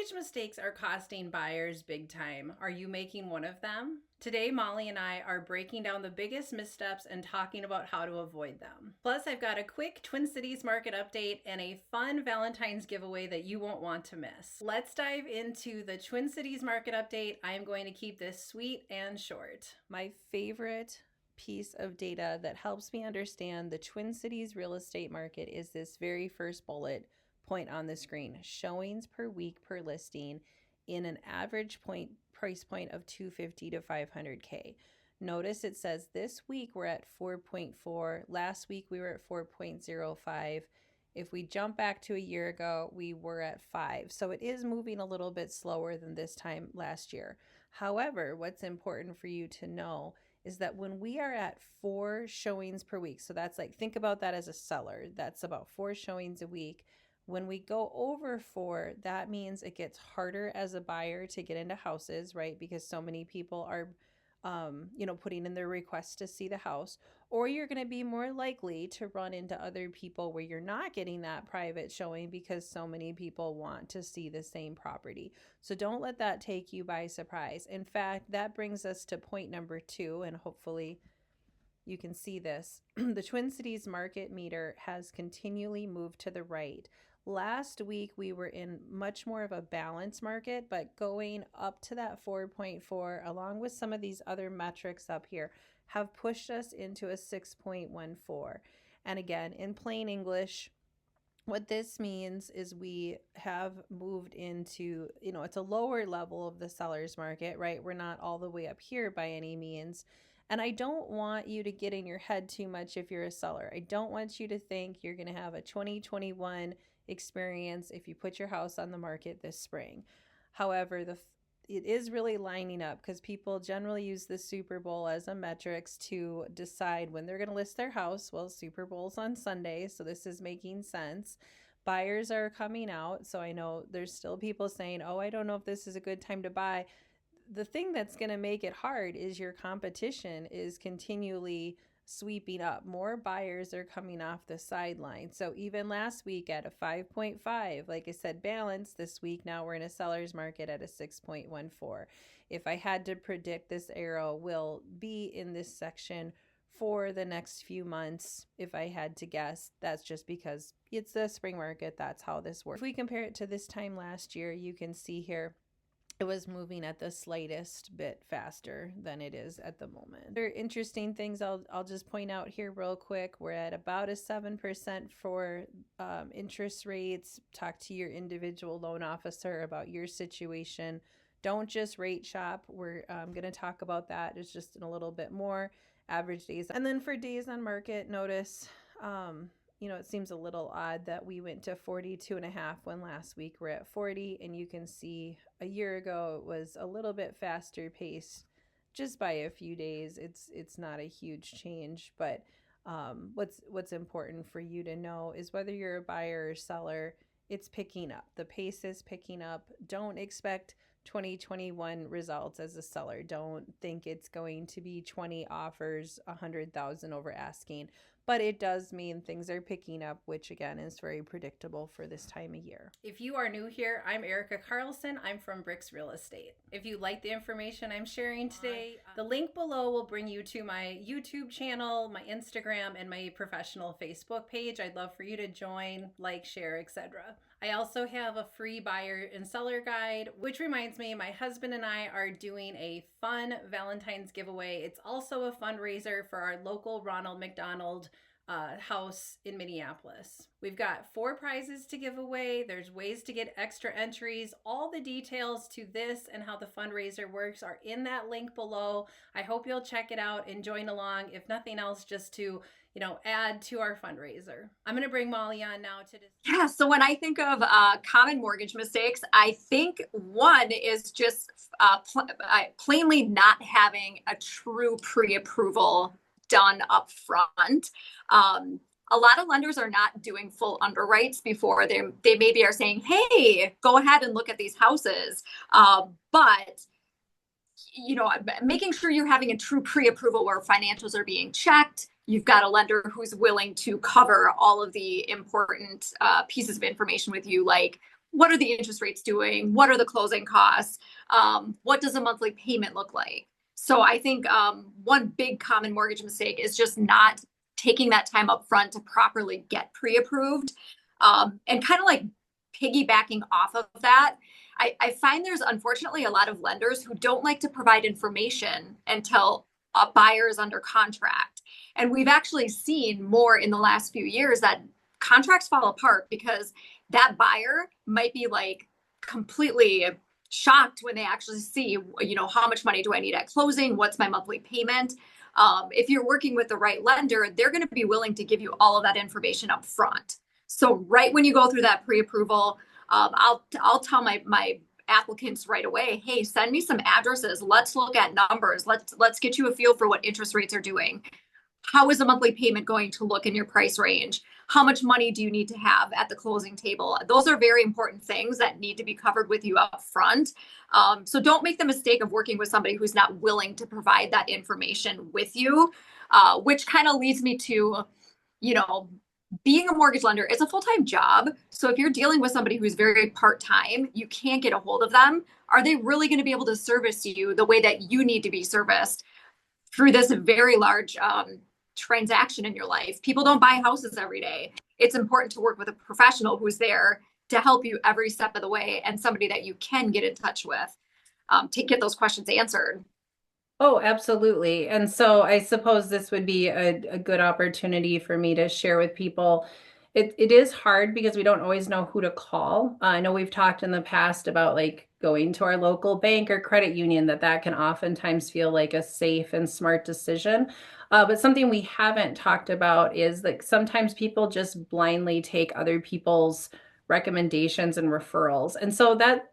Mortgage mistakes are costing buyers big time. Are you making one of them? Today, Molly and I are breaking down the biggest missteps and talking about how to avoid them. Plus, I've got a quick Twin Cities market update and a fun Valentine's giveaway that you won't want to miss. Let's dive into the Twin Cities market update. I am going to keep this sweet and short. My favorite piece of data that helps me understand the Twin Cities real estate market is this very first bullet point on the screen: showings per week per listing in an average price point of 250 to 500K. Notice it says this week we're at 4.4. Last week we were at 4.05. If we jump back to a year ago, we were at 5. So it is moving a little bit slower than this time last year. However, what's important for you to know is that when we are at 4 showings per week, so that's like, think about that as a seller, that's about 4 showings a week. When we go over 4, that means it gets harder as a buyer to get into houses, right? Because so many people are, putting in their request to see the house, or you're going to be more likely to run into other people where you're not getting that private showing because so many people want to see the same property. So don't let that take you by surprise. In fact, that brings us to point number 2, and hopefully you can see this. The Twin Cities market meter has continually moved to the right. Last week, we were in much more of a balanced market, but going up to that 4.4, along with some of these other metrics up here, have pushed us into a 6.14. And again, in plain English, what this means is we have moved into, it's a lower level of the seller's market, right? We're not all the way up here by any means. And I don't want you to get in your head too much if you're a seller. I don't want you to think you're going to have a 2021 experience if you put your house on the market this spring. However, it is really lining up because people generally use the Super Bowl as a metrics to decide when they're going to list their house. Well, Super Bowl's on Sunday, so this is making sense. Buyers are coming out, so I know there's still people saying, oh, I don't know if this is a good time to buy. The thing that's going to make it hard is your competition is continually sweeping up. More buyers are coming off the sideline. So even last week at a 5.5, like I said, balance. This week now we're in a seller's market at a 6.14. If I had to predict, this arrow will be in this section for the next few months. If I had to guess, that's just because it's the spring market. That's how this works. If we compare it to this time last year, you can see here it was moving at the slightest bit faster than it is at the moment. Other interesting things I'll just point out here real quick. We're at about a 7% for interest rates. Talk to your individual loan officer about your situation. Don't just rate shop. We're going to talk about that. It's just in a little bit more. Average days. And then for days on market, notice it seems a little odd that we went to 42.5 when last week we're at 40, and you can see a year ago it was a little bit faster paced just by a few days. It's not a huge change, but what's important for you to know is whether you're a buyer or seller, it's picking up. The pace is picking up. Don't expect 2021 results as a seller. Don't think it's going to be 20 offers, 100,000 over asking. But it does mean things are picking up, which again is very predictable for this time of year. If you are new here, I'm Erica Carlson. I'm from Bricks Real Estate. If you like the information I'm sharing today, the link below will bring you to my YouTube channel, my Instagram, and my professional Facebook page. I'd love for you to join, like, share, etc. I also have a free buyer and seller guide, which reminds me, my husband and I are doing a fun Valentine's giveaway. It's also a fundraiser for our local Ronald McDonald house in Minneapolis. We've got 4 prizes to give away. There's ways to get extra entries. All the details to this and how the fundraiser works are in that link below. I hope you'll check it out and join along, if nothing else, just to add to our fundraiser. I'm going to bring Molly on now to discuss. Yeah, so when I think of common mortgage mistakes, I think one is just plainly not having a true pre-approval done up front. A lot of lenders are not doing full underwrites before they maybe are saying, hey, go ahead and look at these houses. But making sure you're having a true pre-approval where financials are being checked. You've got a lender who's willing to cover all of the important pieces of information with you, like what are the interest rates doing? What are the closing costs? What does a monthly payment look like? So I think one big common mortgage mistake is just not taking that time up front to properly get pre-approved. And kind of like piggybacking off of that, I find there's unfortunately a lot of lenders who don't like to provide information until a buyer is under contract. And we've actually seen more in the last few years that contracts fall apart because that buyer might be like completely shocked when they actually see, how much money do I need at closing? What's my monthly payment? If you're working with the right lender, they're going to be willing to give you all of that information up front. So right when you go through that pre-approval, I'll tell my applicants right away, hey, send me some addresses. Let's look at numbers. Let's get you a feel for what interest rates are doing. How is a monthly payment going to look in your price range? How much money do you need to have at the closing table? Those are very important things that need to be covered with you up front. So don't make the mistake of working with somebody who's not willing to provide that information with you, which kind of leads me to, being a mortgage lender is a full-time job. So if you're dealing with somebody who's very part-time, you can't get a hold of them. Are they really going to be able to service you the way that you need to be serviced through this very large transaction in your life? People don't buy houses every day. It's important to work with a professional who's there to help you every step of the way and somebody that you can get in touch with to get those questions answered. Oh, absolutely. And so I suppose this would be a good opportunity for me to share with people. It is hard because we don't always know who to call. I know we've talked in the past about like going to our local bank or credit union, that can oftentimes feel like a safe and smart decision. But something we haven't talked about is like sometimes people just blindly take other people's recommendations and referrals. And so that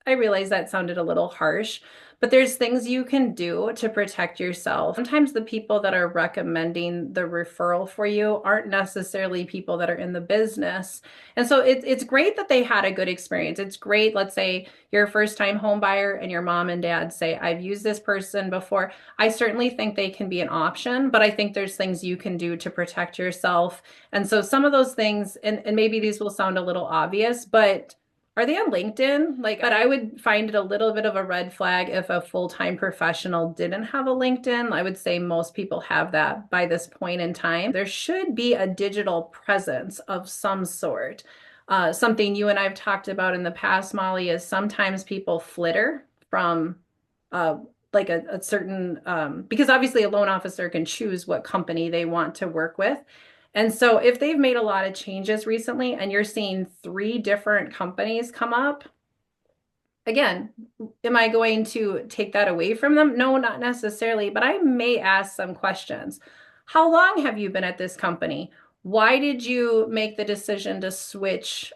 I realize that sounded a little harsh, but there's things you can do to protect yourself. Sometimes the people that are recommending the referral for you aren't necessarily people that are in the business. And so it's great that they had a good experience. It's great. Let's say you're a first-time home buyer and your mom and dad say, I've used this person before. I certainly think they can be an option, but I think there's things you can do to protect yourself. And so some of those things, and maybe these will sound a little obvious, but are they on LinkedIn? But I would find it a little bit of a red flag if a full-time professional didn't have a LinkedIn. I would say most people have that by this point in time. There should be a digital presence of some sort. Something you and I've talked about in the past, Molly, is sometimes people flitter from like a certain, because obviously a loan officer can choose what company they want to work with. And so if they've made a lot of changes recently and you're seeing 3 different companies come up, again, am I going to take that away from them? No, not necessarily, but I may ask some questions. How long have you been at this company? Why did you make the decision to switch,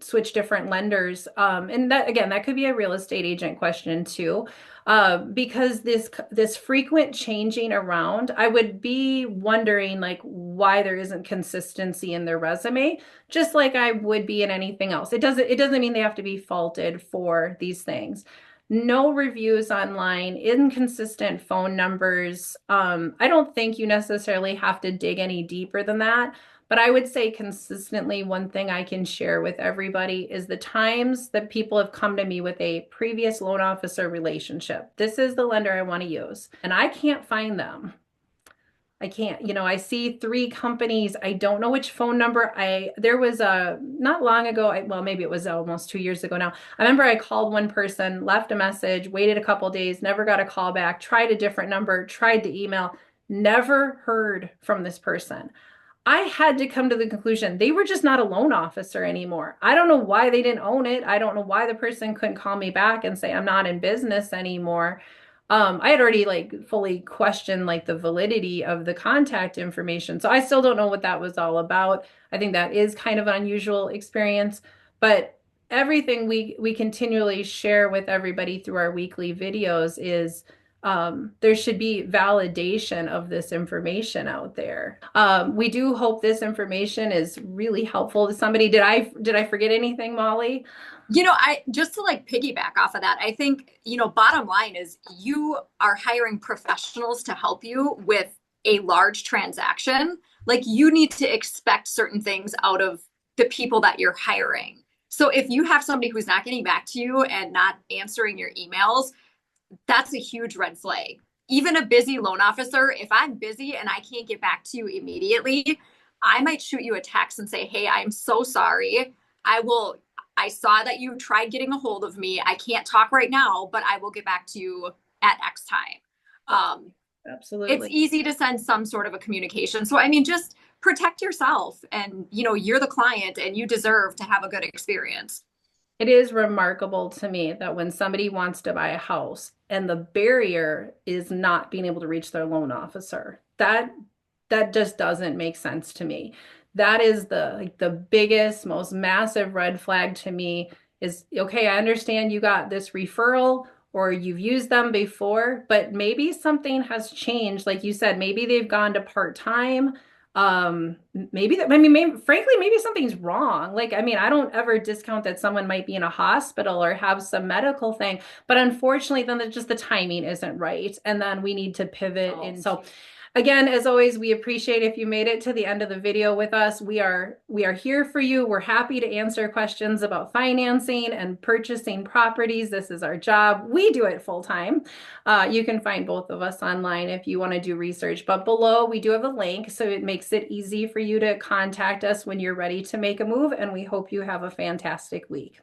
switch different lenders? And that, again, that could be a real estate agent question too. Because this frequent changing around, I would be wondering like why there isn't consistency in their resume, just like I would be in anything else. It doesn't mean they have to be faulted for these things. No reviews online, inconsistent phone numbers. I don't think you necessarily have to dig any deeper than that. But I would say consistently, one thing I can share with everybody is the times that people have come to me with a previous loan officer relationship. This is the lender I want to use, and I can't find them. I can't, I see 3 companies. I don't know which phone number. There was not long ago, well, maybe it was almost 2 years ago now. I remember I called one person, left a message, waited a couple days, never got a call back, tried a different number, tried the email, never heard from this person. I had to come to the conclusion they were just not a loan officer anymore. I don't know why they didn't own it. I don't know why the person couldn't call me back and say I'm not in business anymore. I had already like fully questioned like the validity of the contact information. So I still don't know what that was all about. I think that is kind of an unusual experience, but everything we continually share with everybody through our weekly videos is there should be validation of this information out there. We do hope this information is really helpful to somebody. Did I forget anything, Molly? I just to like piggyback off of that, I think, bottom line is you are hiring professionals to help you with a large transaction. Like you need to expect certain things out of the people that you're hiring. So if you have somebody who's not getting back to you and not answering your emails, that's a huge red flag. Even a busy loan officer, if I'm busy and I can't get back to you immediately, I might shoot you a text and say, hey, I'm so sorry. I saw that you tried getting a hold of me. I can't talk right now, but I will get back to you at X time. Absolutely. It's easy to send some sort of a communication. So, I mean, just protect yourself, and, you know, you're the client and you deserve to have a good experience. It is remarkable to me that when somebody wants to buy a house and the barrier is not being able to reach their loan officer, that just doesn't make sense to me. That is the biggest, most massive red flag to me is, okay, I understand you got this referral or you've used them before, but maybe something has changed. Like you said, maybe they've gone to part-time. Maybe that, I mean, maybe, frankly, maybe something's wrong. Like, I mean, I don't ever discount that someone might be in a hospital or have some medical thing, but unfortunately, then just the timing isn't right. And then we need to pivot. And so again, as always, we appreciate if you made it to the end of the video with us. We are here for you. We're happy to answer questions about financing and purchasing properties. This is our job. We do it full time. You can find both of us online if you want to do research. But below, we do have a link, so it makes it easy for you to contact us when you're ready to make a move. And we hope you have a fantastic week.